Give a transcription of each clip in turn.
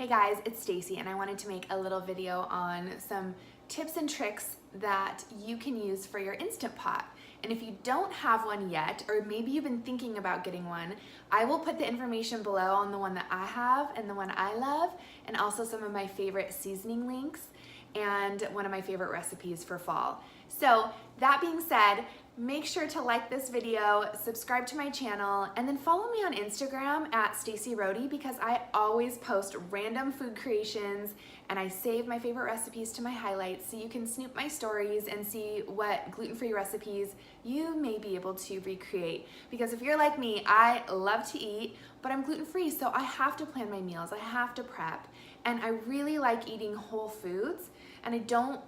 Hey guys, it's Stacy and I wanted to make a little video on some tips and tricks that you can use for your Instant Pot. And if you don't have one yet, or maybe you've been thinking about getting one, I will put the information below on the one that I have and the one I love, and also some of my favorite seasoning links and one of my favorite recipes for fall. So that being said, make sure to like this video, subscribe to my channel, and then follow me on Instagram at Stacy Rody because I always post random food creations and I save my favorite recipes to my highlights so you can snoop my stories and see what gluten-free recipes you may be able to recreate. Because if you're like me, I love to eat, but I'm gluten-free, so I have to plan my meals, I have to prep, and I really like eating whole foods, and I don't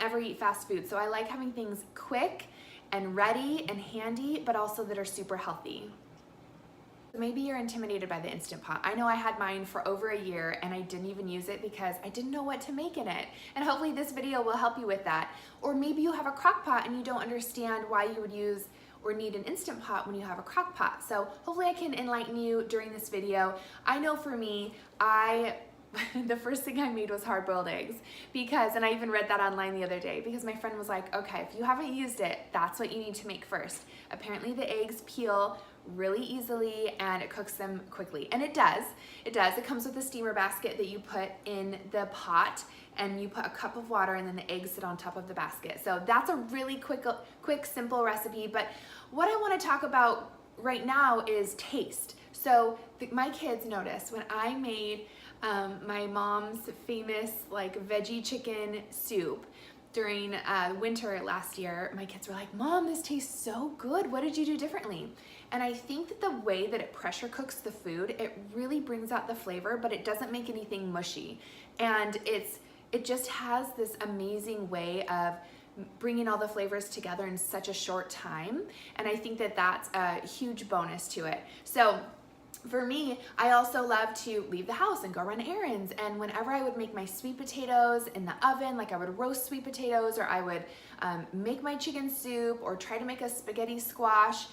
ever eat fast food, so I like having things quick and ready and handy, but also that are super healthy. Maybe you're intimidated by the Instant Pot. I know I had mine for over a year and I didn't even use it because I didn't know what to make in it. And hopefully this video will help you with that. Or maybe you have a crock pot and you don't understand why you would use or need an Instant Pot when you have a crock pot. So hopefully I can enlighten you during this video. I know for me, the first thing I made was hard-boiled eggs and I even read that online the other day because my friend was like, okay, if you haven't used it, that's what you need to make first. Apparently the eggs peel really easily and it cooks them quickly. And it does. It comes with a steamer basket that you put in the pot and you put a cup of water and then the eggs sit on top of the basket. So that's a really quick, simple recipe. But what I want to talk about right now is taste. So my kids noticed when I made my mom's famous veggie chicken soup during winter last year. My kids were like, Mom, this tastes so good. What did you do differently? And I think that the way that it pressure cooks the food, it really brings out the flavor, but it doesn't make anything mushy. And it just has this amazing way of bringing all the flavors together in such a short time. And I think that that's a huge bonus to it. So for me, I also love to leave the house and go run errands, and whenever I would make my sweet potatoes in the oven, like I would roast sweet potatoes, or I would make my chicken soup, or try to make a spaghetti squash,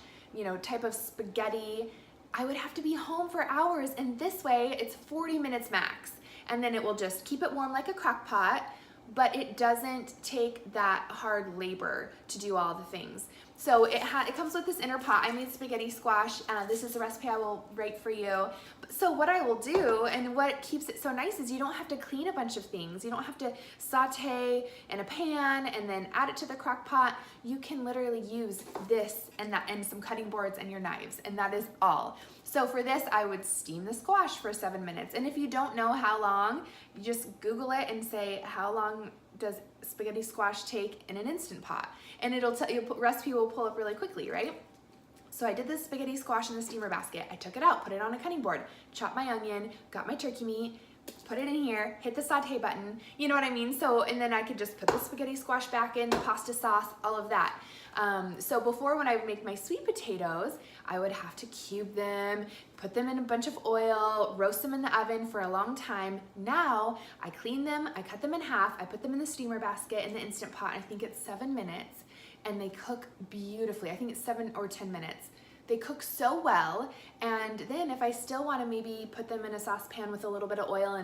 type of spaghetti, I would have to be home for hours, and this way it's 40 minutes max, and then it will just keep it warm like a crock pot, but it doesn't take that hard labor to do all the things. So it comes with this inner pot. I made spaghetti squash. This is the recipe I will write for you. So what I will do, and what keeps it so nice, is you don't have to clean a bunch of things. You don't have to saute in a pan and then add it to the crock pot. You can literally use this and that and some cutting boards and your knives, and that is all. So for this, I would steam the squash for 7 minutes. And if you don't know how long, you just Google it and say, how long does spaghetti squash take in an Instant Pot? And it'll tell you, recipe will pull up really quickly, right? So I did this spaghetti squash in the steamer basket. I took it out, put it on a cutting board, chopped my onion, got my turkey meat, put it in here, hit the saute button, you know what I mean? So, and then I could just put the spaghetti squash back in, the pasta sauce, all of that. So before, when I would make my sweet potatoes, I would have to cube them, put them in a bunch of oil, roast them in the oven for a long time. Now I clean them, I cut them in half, I put them in the steamer basket in the Instant Pot. I think it's 7 minutes, and they cook beautifully. I think it's 7 or 10 minutes. They cook so well, and then if I still want to maybe put them in a saucepan with a little bit of oil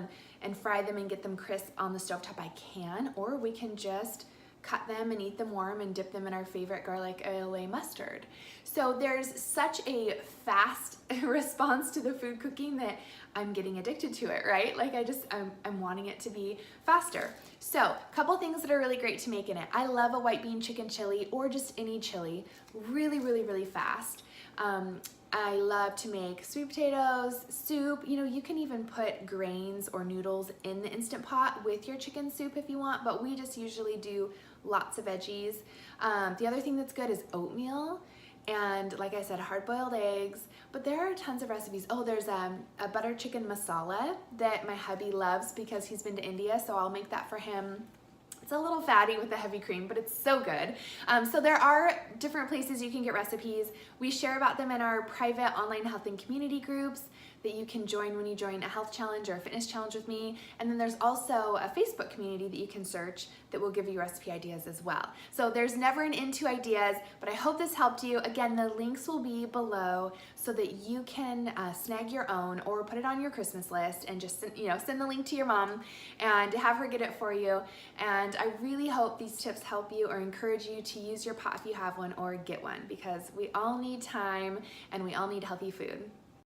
and fry them and get them crisp on the stovetop, I can, or we can just cut them and eat them warm and dip them in our favorite garlic aioli mustard. So there's such a fast response to the food cooking that I'm getting addicted to it, right? Like I'm wanting it to be faster. So a couple things that are really great to make in it. I love a white bean chicken chili, or just any chili, really, really, really fast. I love to make sweet potatoes, soup. You can even put grains or noodles in the Instant Pot with your chicken soup if you want, but we just usually do lots of veggies. The other thing that's good is oatmeal, and like I said, hard-boiled eggs, but there are tons of recipes. Oh, there's a butter chicken masala that my hubby loves because he's been to India, so I'll make that for him. It's a little fatty with the heavy cream, but it's so good. So there are different places you can get recipes. We share about them in our private online health and community groups. that you can join when you join a health challenge or a fitness challenge with me. And then there's also a Facebook community that you can search that will give you recipe ideas as well. So there's never an end to ideas, but I hope this helped you. Again, the links will be below so that you can snag your own or put it on your Christmas list and just send the link to your mom and have her get it for you. And I really hope these tips help you or encourage you to use your pot if you have one or get one, because we all need time and we all need healthy food.